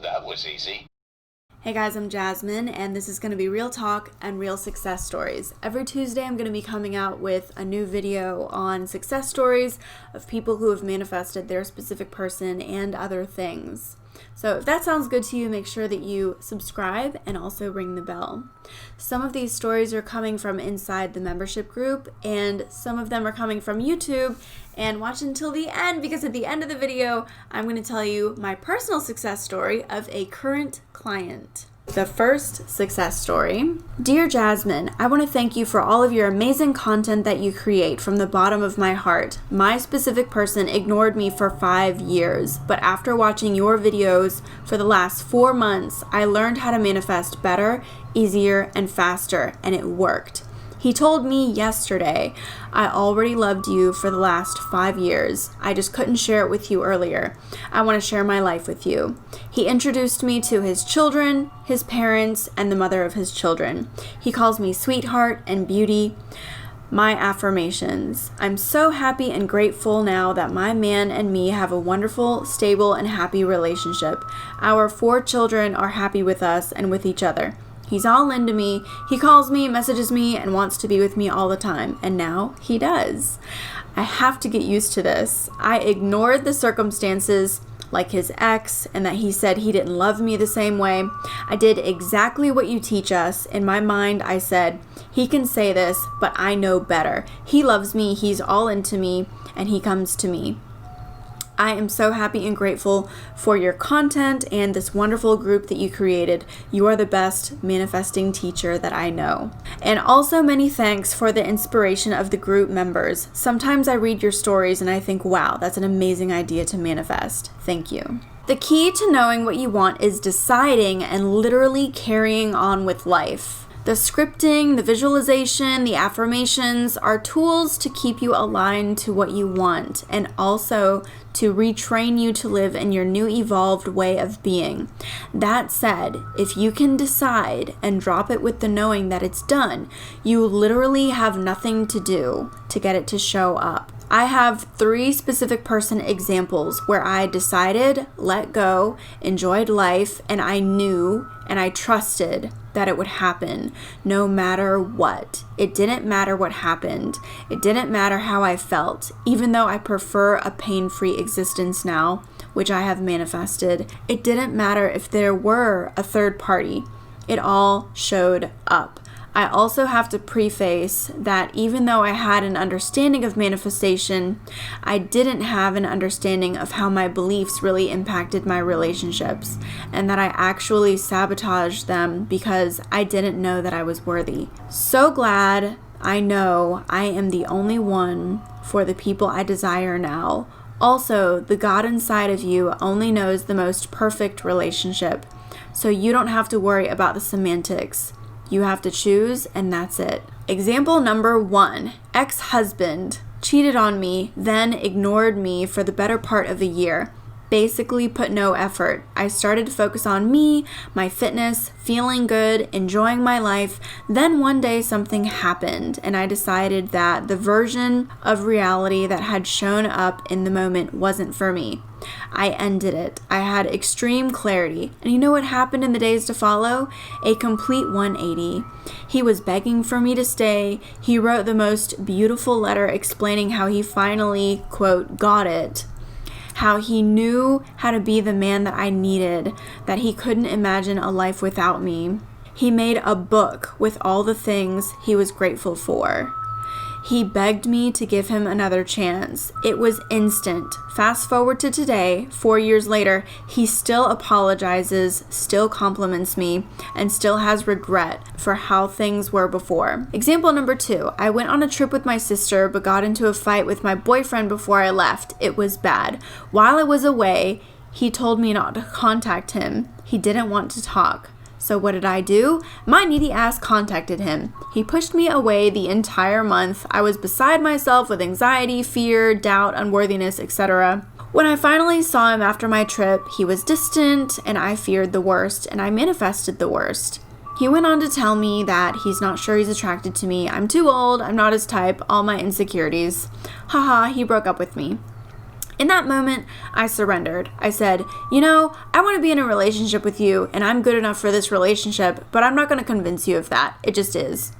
that was easy. Hey guys, I'm Jasmine, and this is going to be real talk and real success stories. Every Tuesday, I'm going to be coming out with a new video on success stories of people who have manifested their specific person and other things. So if that sounds good to you, make sure that you subscribe and also ring the bell. Some of these stories are coming from inside the membership group, and some of them are coming from YouTube. And watch until the end, because at the end of the video, I'm going to tell you my personal success story of a current client. The first success story. Dear Jasmine, I want to thank you for all of your amazing content that you create from the bottom of my heart. My specific person ignored me for 5 years, but after watching your videos for the last 4 months, I learned how to manifest better, easier, and faster, and it worked. He told me yesterday, I already loved you for the last 5 years. I just couldn't share it with you earlier. I want to share my life with you. He introduced me to his children, his parents, and the mother of his children. He calls me sweetheart and beauty. My affirmations. I'm so happy and grateful now that my man and me have a wonderful, stable, and happy relationship. Our 4 children are happy with us and with each other. He's all into me. He calls me, messages me, and wants to be with me all the time. And now he does. I have to get used to this. I ignored the circumstances like his ex and that he said he didn't love me the same way. I did exactly what you teach us. In my mind, I said, he can say this, but I know better. He loves me. He's all into me, and he comes to me. I am so happy and grateful for your content and this wonderful group that you created. You are the best manifesting teacher that I know. And also many thanks for the inspiration of the group members. Sometimes I read your stories and I think, wow, that's an amazing idea to manifest. Thank you. The key to knowing what you want is deciding and literally carrying on with life. The scripting, the visualization, the affirmations are tools to keep you aligned to what you want and also to retrain you to live in your new evolved way of being. That said, if you can decide and drop it with the knowing that it's done, you literally have nothing to do to get it to show up. I have 3 specific person examples where I decided, let go, enjoyed life, and I knew and I trusted that it would happen no matter what. It didn't matter what happened. It didn't matter how I felt, even though I prefer a pain-free existence now, which I have manifested. It didn't matter if there were a third party. It all showed up. I also have to preface that even though I had an understanding of manifestation, I didn't have an understanding of how my beliefs really impacted my relationships, and that I actually sabotaged them because I didn't know that I was worthy. So glad I know I am the only one for the people I desire now. Also, the God inside of you only knows the most perfect relationship, so you don't have to worry about the semantics. You have to choose, and that's it. Example number 1, ex-husband cheated on me, then ignored me for the better part of a year. Basically put no effort. I started to focus on me, my fitness, feeling good, enjoying my life. Then one day something happened, and I decided that the version of reality that had shown up in the moment wasn't for me. I ended it. I had extreme clarity. And you know what happened in the days to follow? A complete 180. He was begging for me to stay. He wrote the most beautiful letter explaining how he finally, quote, got it. How he knew how to be the man that I needed, that he couldn't imagine a life without me. He made a book with all the things he was grateful for. He begged me to give him another chance. It was instant. Fast forward to today, 4 years later, he still apologizes, still compliments me, and still has regret for how things were before. Example number 2, I went on a trip with my sister but got into a fight with my boyfriend before I left. It was bad. While I was away, he told me not to contact him. He didn't want to talk. So what did I do? My needy ass contacted him. He pushed me away the entire month. I was beside myself with anxiety, fear, doubt, unworthiness, etc. When I finally saw him after my trip, he was distant and I feared the worst and I manifested the worst. He went on to tell me that he's not sure he's attracted to me. I'm too old, I'm not his type, all my insecurities. Haha, he broke up with me. In that moment, I surrendered. I said, I want to be in a relationship with you and I'm good enough for this relationship, but I'm not going to convince you of that. It just is.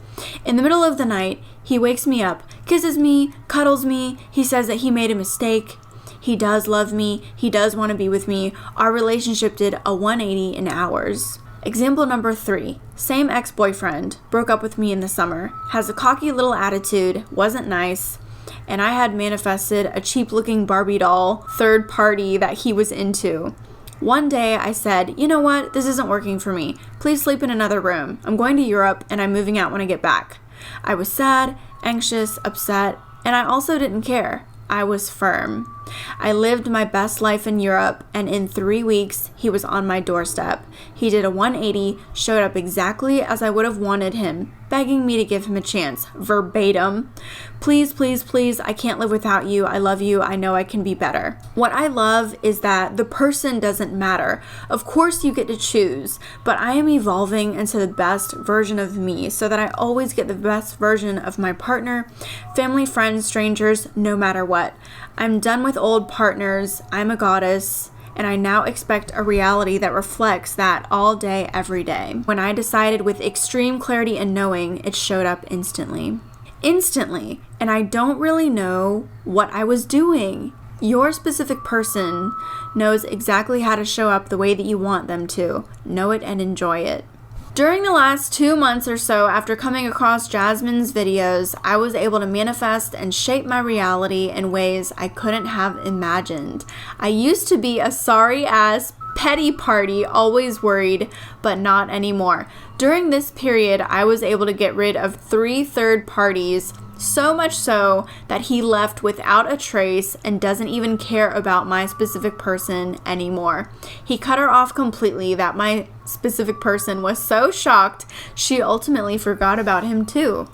In the middle of the night, he wakes me up, kisses me, cuddles me. He says that he made a mistake. He does love me. He does want to be with me. Our relationship did a 180 in hours. Example number 3. Same ex-boyfriend, broke up with me in the summer, has a cocky little attitude, wasn't nice, and I had manifested a cheap-looking Barbie doll third party that he was into. One day I said, you know what, this isn't working for me. Please sleep in another room. I'm going to Europe and I'm moving out when I get back. I was sad, anxious, upset, and I also didn't care. I was firm. I lived my best life in Europe, and in 3 weeks, he was on my doorstep. He did a 180, showed up exactly as I would have wanted him, begging me to give him a chance, verbatim. Please, please, please, I can't live without you. I love you. I know I can be better. What I love is that the person doesn't matter. Of course you get to choose, but I am evolving into the best version of me so that I always get the best version of my partner, family, friends, strangers, no matter what. I'm done with old partners. I'm a goddess. And I now expect a reality that reflects that all day, every day. When I decided with extreme clarity and knowing, it showed up instantly. Instantly. And I don't really know what I was doing. Your specific person knows exactly how to show up the way that you want them to. Know it and enjoy it. During the last 2 months or so after coming across Jasmine's videos, I was able to manifest and shape my reality in ways I couldn't have imagined. I used to be a sorry-ass petty party, always worried, but not anymore. During this period, I was able to get rid of 3 third parties, so much so that he left without a trace and doesn't even care about my specific person anymore. He cut her off completely that my specific person was so shocked she ultimately forgot about him too.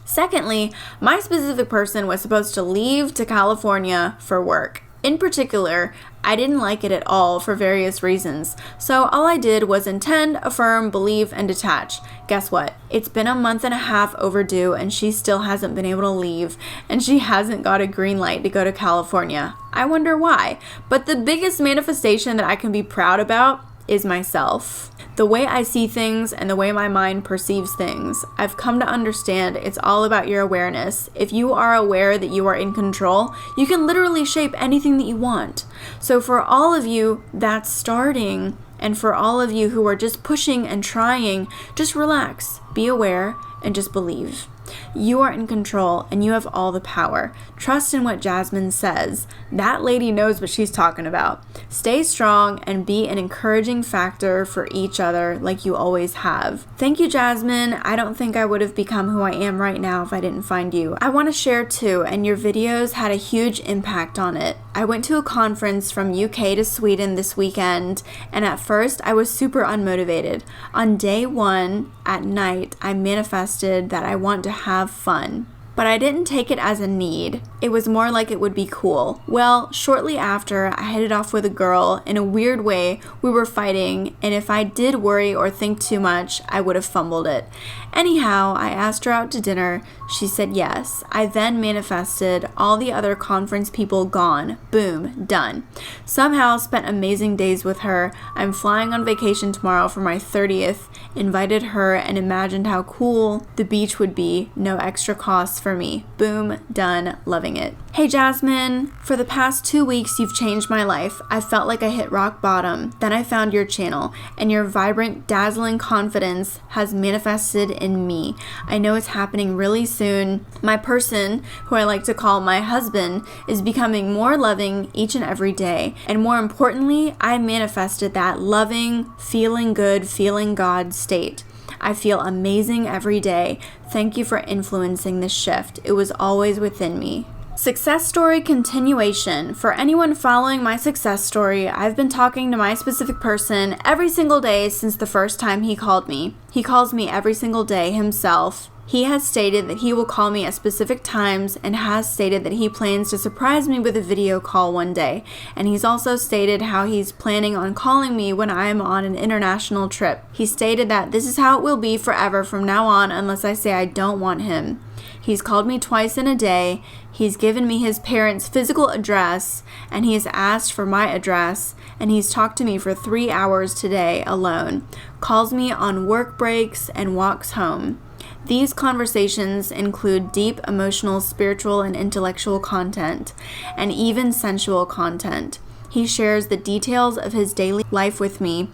Secondly, my specific person was supposed to leave to California for work. In particular, I didn't like it at all for various reasons. So all I did was intend, affirm, believe, and detach. Guess what? It's been a month and a half overdue and she still hasn't been able to leave and she hasn't got a green light to go to California. I wonder why. But the biggest manifestation that I can be proud about is myself. The way I see things and the way my mind perceives things. I've come to understand it's all about your awareness. If you are aware that you are in control, you can literally shape anything that you want. So for all of you that's starting, and for all of you who are just pushing and trying, just relax, be aware, and just believe. You are in control and you have all the power. Trust in what Jasmine says. That lady knows what she's talking about. Stay strong and be an encouraging factor for each other like you always have. Thank you, Jasmine. I don't think I would have become who I am right now if I didn't find you. I want to share too, and your videos had a huge impact on it. I went to a conference from UK to Sweden this weekend, and at first I was super unmotivated. On day 1 at night, I manifested that I want to have fun. But I didn't take it as a need. It was more like it would be cool. Well, shortly after, I hit it off with a girl. In a weird way, we were fighting, and if I did worry or think too much, I would have fumbled it. Anyhow, I asked her out to dinner. She said yes. I then manifested all the other conference people gone. Boom, done. Somehow spent amazing days with her. I'm flying on vacation tomorrow for my 30th. Invited her and imagined how cool the beach would be. No extra costs for me. Boom, done, loving it. Hey Jasmine, for the past 2 weeks you've changed my life. I felt like I hit rock bottom. Then I found your channel, and your vibrant, dazzling confidence has manifested in me. I know it's happening really soon. My person, who I like to call my husband, is becoming more loving each and every day. And more importantly, I manifested that loving, feeling good, feeling God state. I feel amazing every day. Thank you for influencing this shift. It was always within me. Success story continuation. For anyone following my success story, I've been talking to my specific person every single day since the first time he called me. He calls me every single day himself. He has stated that he will call me at specific times and has stated that he plans to surprise me with a video call one day. And he's also stated how he's planning on calling me when I am on an international trip. He stated that this is how it will be forever from now on unless I say I don't want him. He's called me twice in a day. He's given me his parents' physical address, and he has asked for my address, and he's talked to me for 3 hours today alone. Calls me on work breaks and walks home. These conversations include deep emotional, spiritual, and intellectual content, and even sensual content. He shares the details of his daily life with me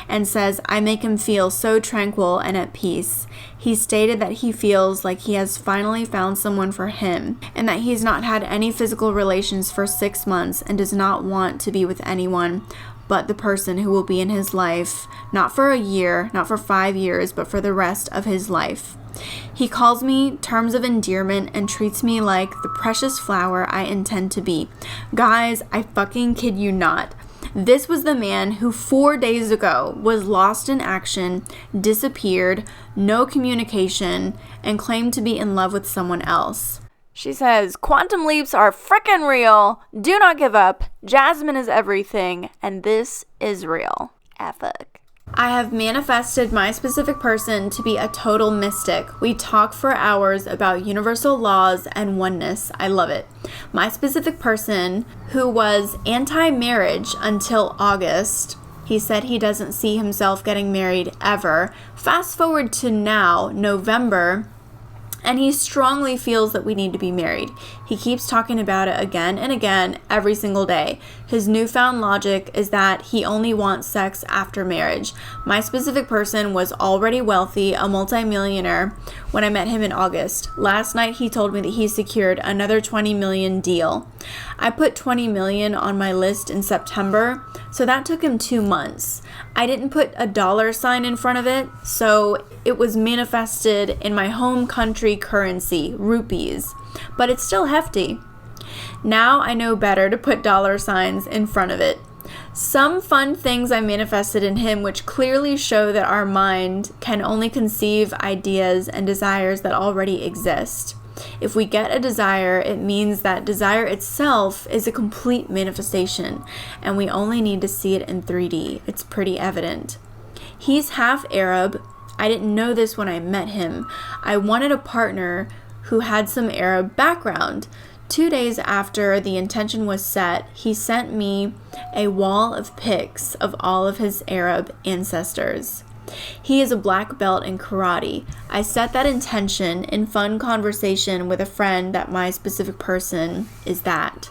and says I make him feel so tranquil and at peace. He stated that he feels like he has finally found someone for him and that he's not had any physical relations for 6 months and does not want to be with anyone but the person who will be in his life, not for a year, not for 5 years, but for the rest of his life. He calls me terms of endearment and treats me like the precious flower I intend to be. Guys, I fucking kid you not. This was the man who 4 days ago was lost in action, disappeared, no communication, and claimed to be in love with someone else. She says, quantum leaps are frickin' real. Do not give up. Jasmine is everything, and this is real. Epic. I have manifested my specific person to be a total mystic. We talk for hours about universal laws and oneness. I love it. My specific person, who was anti-marriage until August, he said he doesn't see himself getting married ever. Fast forward to now, November, and he strongly feels that we need to be married. He keeps talking about it again and again every single day. His newfound logic is that he only wants sex after marriage. My specific person was already wealthy, a multimillionaire, when I met him in August. Last night he told me that he secured another 20 million deal. I put 20 million on my list in September, so that took him 2 months. I didn't put a dollar sign in front of it, so it was manifested in my home country currency, rupees, but it's still hefty. Now I know better to put dollar signs in front of it. Some fun things I manifested in him which clearly show that our mind can only conceive ideas and desires that already exist. If we get a desire, it means that desire itself is a complete manifestation, and we only need to see it in 3D. It's pretty evident. He's half Arab. I didn't know this when I met him. I wanted a partner who had some Arab background. 2 days after the intention was set, he sent me a wall of pics of all of his Arab ancestors. He is a black belt in karate. I set that intention in fun conversation with a friend that my specific person is that.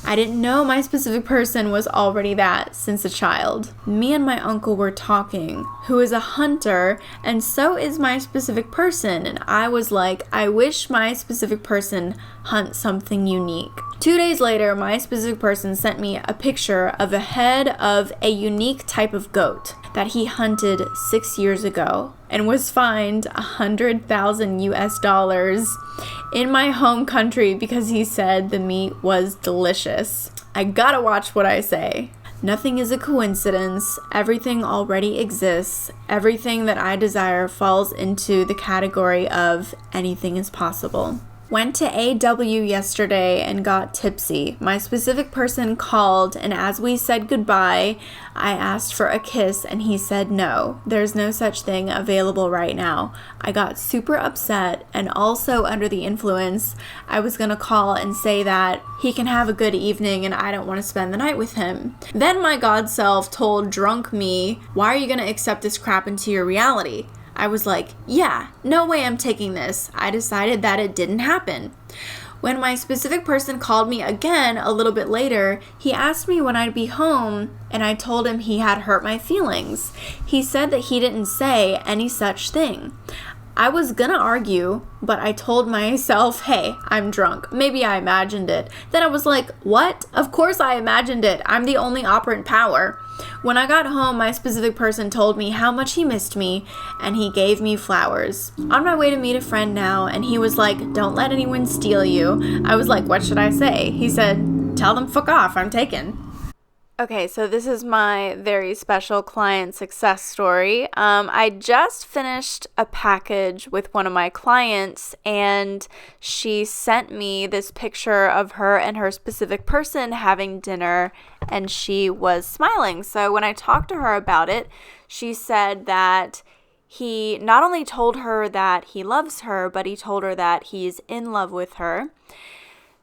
I didn't know my specific person was already that since a child. Me and my uncle were talking, who is a hunter, and so is my specific person, and I was like, I wish my specific person hunts something unique. 2 days later, my specific person sent me a picture of a head of a unique type of goat that he hunted 6 years ago and was fined $100,000 in my home country because he said the meat was delicious. I gotta watch what I say. Nothing is a coincidence. Everything already exists. Everything that I desire falls into the category of anything is possible. Went to AW yesterday and got tipsy. My specific person called, and as we said goodbye, I asked for a kiss and he said no. There's no such thing available right now. I got super upset, and also under the influence, I was gonna call and say that he can have a good evening and I don't want to spend the night with him. Then my god self told drunk me, why are you gonna accept this crap into your reality? I was like, yeah, no way I'm taking this. I decided that it didn't happen. When my specific person called me again a little bit later, he asked me when I'd be home, and I told him he had hurt my feelings. He said that he didn't say any such thing. I was gonna argue, but I told myself, hey, I'm drunk. Maybe I imagined it. Then I was like, what? Of course I imagined it. I'm the only operant power. When I got home, my specific person told me how much he missed me, and he gave me flowers. On my way to meet a friend now, and he was like, don't let anyone steal you. I was like, what should I say? He said, tell them fuck off, I'm taken. Okay, so this is my very special client success story. I just finished a package with one of my clients, and she sent me this picture of her and her specific person having dinner, and she was smiling. So when I talked to her about it, she said that he not only told her that he loves her, but he told her that he's in love with her.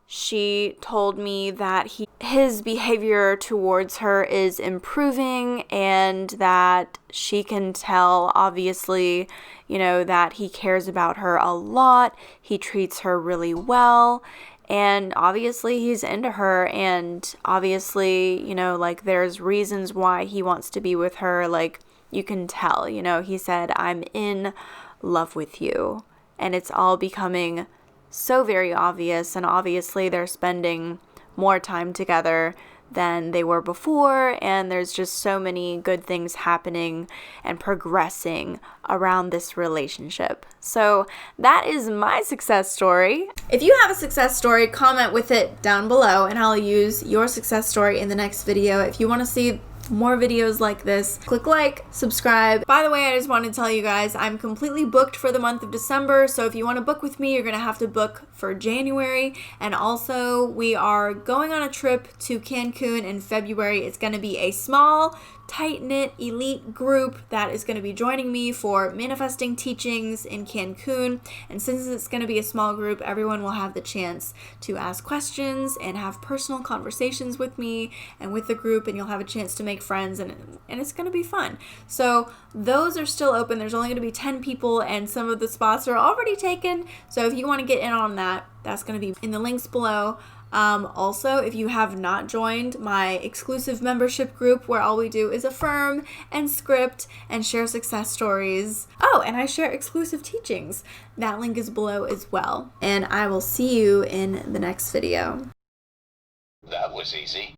She told me that his behavior towards her is improving and that she can tell, obviously, that he cares about her a lot. He treats her really well. And obviously he's into her, and obviously, there's reasons why he wants to be with her. You can tell, he said, "I'm in love with you." And it's all becoming so very obvious, and obviously they're spending more time together than they were before, and there's just so many good things happening and progressing around this relationship. So that is my success story. If you have a success story, comment with it down below, and I'll use your success story in the next video. If you want to see more videos like this, click like, subscribe. By the way, I just want to tell you guys, I'm completely booked for the month of December, so if you want to book with me, you're going to have to book for January. And also, we are going on a trip to Cancun in February. It's going to be a small, tight-knit elite group that is going to be joining me for manifesting teachings in Cancun. And since it's going to be a small group, everyone will have the chance to ask questions and have personal conversations with me and with the group, and you'll have a chance to make friends, and it's going to be fun. So those are still open. There's only going to be 10 people, and some of the spots are already taken. So if you want to get in on that, that's going to be in the links below. Also, if you have not joined my exclusive membership group where all we do is affirm and script and share success stories. Oh, and I share exclusive teachings. That link is below as well. And I will see you in the next video. That was easy.